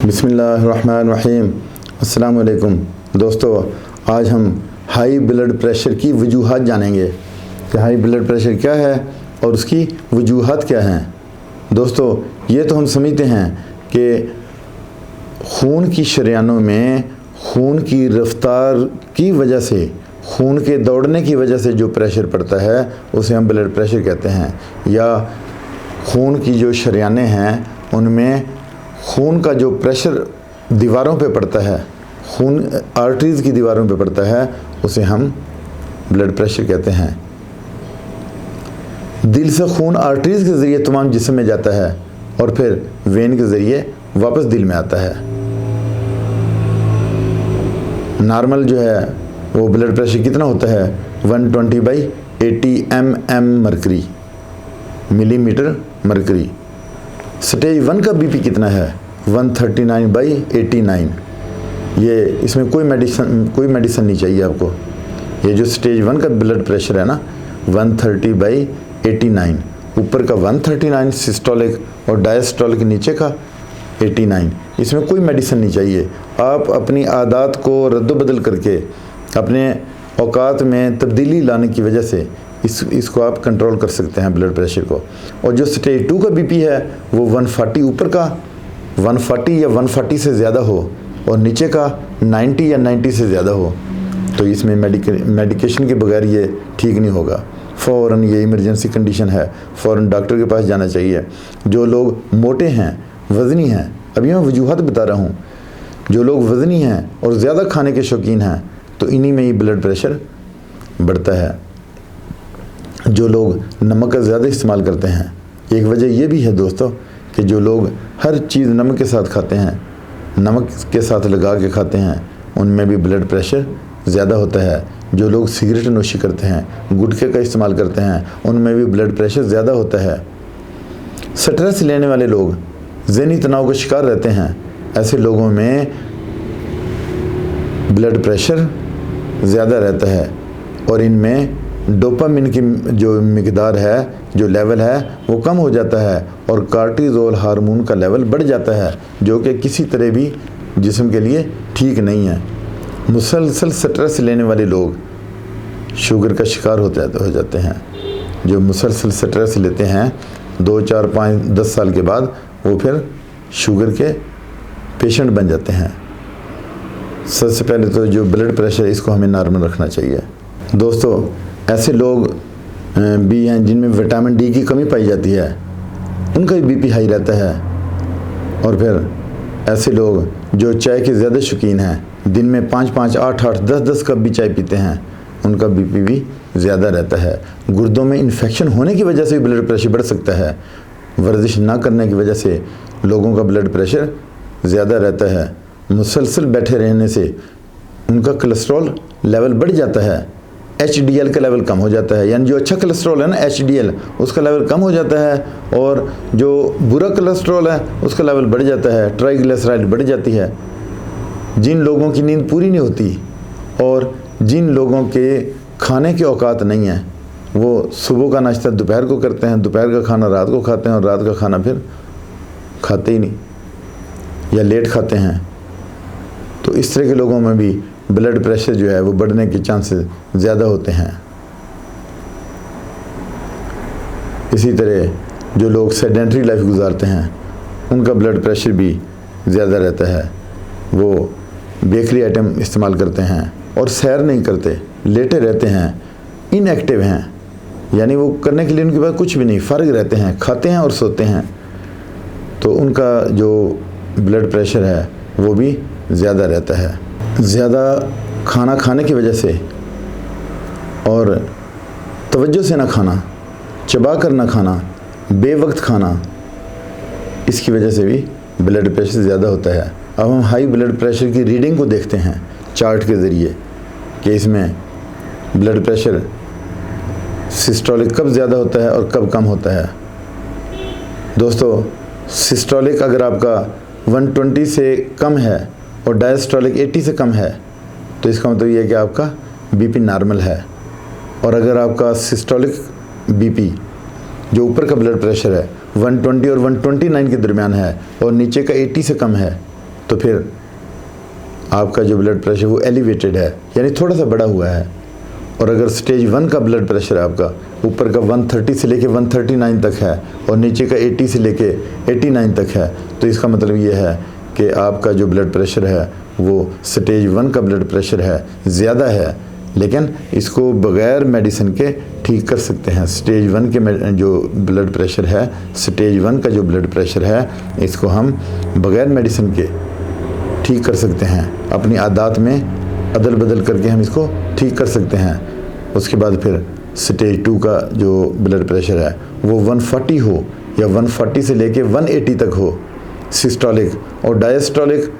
बिस्मिल्लाहिर्रहमानिर्रहीम। अस्सलाम वालेकुम दोस्तों, आज हम हाई ब्लड प्रेशर की वजूहात जानेंगे कि हाई ब्लड प्रेशर क्या है और उसकी वजूहात क्या हैं। दोस्तों, ये तो हम समझते हैं कि खून की शरीयानों में खून की रफ्तार की वजह से, खून के दौड़ने की वजह से जो प्रेशर पड़ता है उसे हम ब्लड प्रेशर कहते हैं। या खून की जो शरीयानें हैं उनमें खून का जो प्रेशर दीवारों पे पड़ता है, खून आर्टरीज़ की दीवारों पे पड़ता है, उसे हम ब्लड प्रेशर कहते हैं। दिल से खून आर्टरीज़ के ज़रिए तमाम जिस्म में जाता है और फिर वेन के ज़रिए वापस दिल में आता है। नॉर्मल जो है वो ब्लड प्रेशर कितना होता है 120/80 mm mercury, millimetre mercury. Stage 1 का बीपी कितना है 139/89। ये इसमें कोई मेडिसिन नहीं चाहिए आपको। ये जो स्टेज 1 का ब्लड प्रेशर है ना 130/89, ऊपर का 139 सिस्टोलिक और डायस्टोलिक नीचे का 89, इसमें कोई मेडिसिन नहीं चाहिए। आप अपनी आदत को रद्द-बदल करके अपने औकात में तब्दीली लाने की वजह से इसको आप कंट्रोल कर सकते हैं ब्लड प्रेशर को। और जो स्टेज 2 का बीपी है वो 140, ऊपर का 140 या 140 से ज़्यादा हो और नीचे का 90 या 90 से ज़्यादा हो, तो इसमें मेडिकेशन के बगैर ये ठीक नहीं होगा। फ़ौरन ये इमरजेंसी कंडीशन है, फ़ौरन डॉक्टर के पास जाना चाहिए। जो लोग मोटे हैं, वज़नी हैं, अभी मैं वजूहत बता रहा हूँ, जो लोग वज़नी हैं और ज़्यादा खाने के शौकीन हैं तो इन्हीं में ही ब्लड प्रेशर बढ़ता है। जो लोग नमक का ज़्यादा इस्तेमाल करते हैं, एक वजह यह भी है दोस्तों कि जो लोग हर चीज़ नमक के साथ खाते हैं, नमक के साथ लगा के खाते हैं, उनमें भी ब्लड प्रेशर ज़्यादा होता है। जो लोग सिगरेट नोशी करते हैं, गुटखे का इस्तेमाल करते हैं, उनमें भी ब्लड प्रेशर ज़्यादा होता है। स्ट्रेस लेने वाले लोग ज़हनी तनाव का शिकार रहते हैं, ऐसे लोगों में ब्लड प्रेशर ज़्यादा रहता है और इनमें डोपामिन की जो मिकदार है, जो लेवल है वो कम हो जाता है और कार्टिज़ोल हार्मोन का लेवल बढ़ जाता है, जो कि किसी तरह भी जिस्म के लिए ठीक नहीं है। मुसलसल स्ट्रेस लेने वाले लोग शुगर का शिकार हो जाते हैं। जो मुसलसल स्ट्रेस लेते हैं 2, 4, 5, 10 साल के बाद वो फिर शुगर के पेशेंट बन जाते हैं। सबसे पहले तो जो ब्लड प्रेशर है इसको हमें नॉर्मल रखना चाहिए। दोस्तों, ऐसे लोग भी हैं जिनमें विटामिन डी की कमी पाई जाती है, उनका भी बीपी हाई रहता है। और फिर ऐसे लोग जो चाय के ज़्यादा शौकीन हैं, दिन में 5-5, 8-8, 10-10 कप भी चाय पीते हैं, उनका बीपी भी ज़्यादा रहता है। गुर्दों में इन्फेक्शन होने की वजह से भी ब्लड प्रेशर बढ़ सकता है। वर्जिश ना करने की वजह से लोगों का ब्लड प्रेशर ज़्यादा रहता है। मुसलसल बैठे रहने से उनका कोलेस्ट्रॉल लेवल बढ़ जाता है, HDL का लेवल कम हो जाता है। यानी जो अच्छा कोलेस्ट्रॉल है ना HDL, उसका लेवल कम हो जाता है और जो बुरा कोलेस्ट्रॉल है उसका लेवल बढ़ जाता है, ट्राइग्लिसराइड बढ़ जाती है। जिन लोगों की नींद पूरी नहीं होती और जिन लोगों के खाने के औकात नहीं है, वो सुबह का नाश्ता दोपहर को करते हैं, दोपहर का खाना रात को खाते हैं और रात का खाना फिर खाते ही नहीं या लेट खाते हैं, तो इस तरह के लोगों में भी ब्लड प्रेशर जो है वो बढ़ने के चांसेस ज़्यादा होते हैं। इसी तरह जो लोग सेडेंटरी लाइफ गुजारते हैं उनका ब्लड प्रेशर भी ज़्यादा रहता है। वो बेकरी आइटम इस्तेमाल करते हैं और सैर नहीं करते, लेटे रहते हैं, इनएक्टिव हैं, यानी वो करने के लिए उनके पास कुछ भी नहीं, फ़ारिग रहते हैं, खाते हैं और सोते हैं, तो उनका जो ब्लड प्रेशर है वो भी ज़्यादा रहता है। ज़्यादा खाना खाने की वजह से और तवज्जो से ना खाना, चबा कर ना खाना, बेवक्त खाना, इसकी वजह से भी ब्लड प्रेशर ज़्यादा होता है। अब हम हाई ब्लड प्रेशर की रीडिंग को देखते हैं चार्ट के ज़रिए कि इसमें ब्लड प्रेशर सिस्टोलिक कब ज़्यादा होता है और कब कम होता है। दोस्तों, सिस्टोलिक अगर आपका 120 से कम है और डायस्टोलिक 80 से कम है तो इसका मतलब ये है कि आपका बीपी नॉर्मल है। और अगर आपका सिस्टोलिक बीपी जो ऊपर का ब्लड प्रेशर है 120 और 129 के दरमियान है और नीचे का 80 से कम है तो फिर आपका जो ब्लड प्रेशर वो एलिवेटेड है, यानी थोड़ा सा बढ़ा हुआ है। और अगर स्टेज 1 का ब्लड प्रेशर आपका ऊपर का 130 से लेके 139 तक है और नीचे का 80 से लेके 89 तक है, तो इसका मतलब ये है कि आपका जो ब्लड प्रेशर है वो स्टेज 1 का ब्लड प्रेशर है, ज़्यादा है, लेकिन इसको बग़ैर मेडिसिन के ठीक कर सकते हैं। स्टेज 1 के जो ब्लड प्रेशर है, स्टेज 1 का जो ब्लड प्रेशर है, इसको हम बग़ैर मेडिसिन के ठीक कर सकते हैं। अपनी आदत में अदल बदल करके हम इसको ठीक कर सकते हैं। उसके बाद फिर स्टेज 2 का जो ब्लड प्रेशर है वो 140 हो या 140 से लेके 180 तक हो सिस्टोलिक, और डायस्टोलिक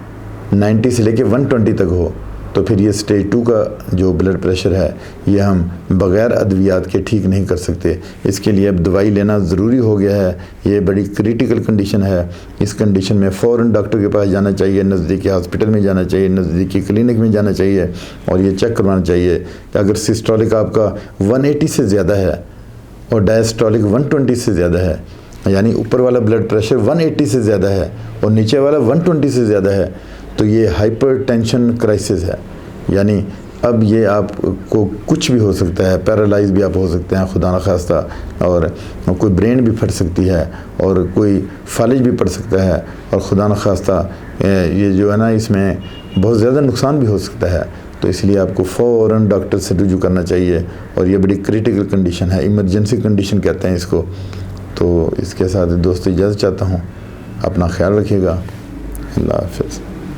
90 से लेके 120 तक हो, तो फिर ये स्टेज 2 का जो ब्लड प्रेशर है ये हम बग़ैर अद्वियात के ठीक नहीं कर सकते। इसके लिए अब दवाई लेना ज़रूरी हो गया है। ये बड़ी क्रिटिकल कंडीशन है। इस कंडीशन में फ़ौरन डॉक्टर के पास जाना चाहिए, नज़दीकी हॉस्पिटल में जाना चाहिए, नज़दीकी क्लिनिक में जाना चाहिए और ये चेक करवाना चाहिए कि अगर सिस्टोलिक आपका 180 से ज़्यादा है और डायस्टोलिक 120 से ज़्यादा है, यानी ऊपर वाला ब्लड प्रेशर 180 से ज़्यादा है और नीचे वाला 120 से ज़्यादा है, तो ये हाइपरटेंशन क्राइसिस है। यानी अब ये आपको कुछ भी हो सकता है, पैरालाइज भी आप हो सकते हैं खुदा न खास्ता, और कोई ब्रेन भी फट सकती है और कोई फालिज भी पड़ सकता है, और खुदा न खास्ता ये जो है ना इसमें बहुत ज़्यादा नुकसान भी हो सकता है। तो इसलिए आपको फ़ौरन डॉक्टर से रुजू करना चाहिए। और ये बड़ी क्रिटिकल कंडीशन है, इमरजेंसी कंडीशन कहते हैं इसको। तो इसके साथ दोस्तों इजाज़त चाहता हूँ, अपना ख्याल रखिएगा। अल्लाह हाफ़िज़।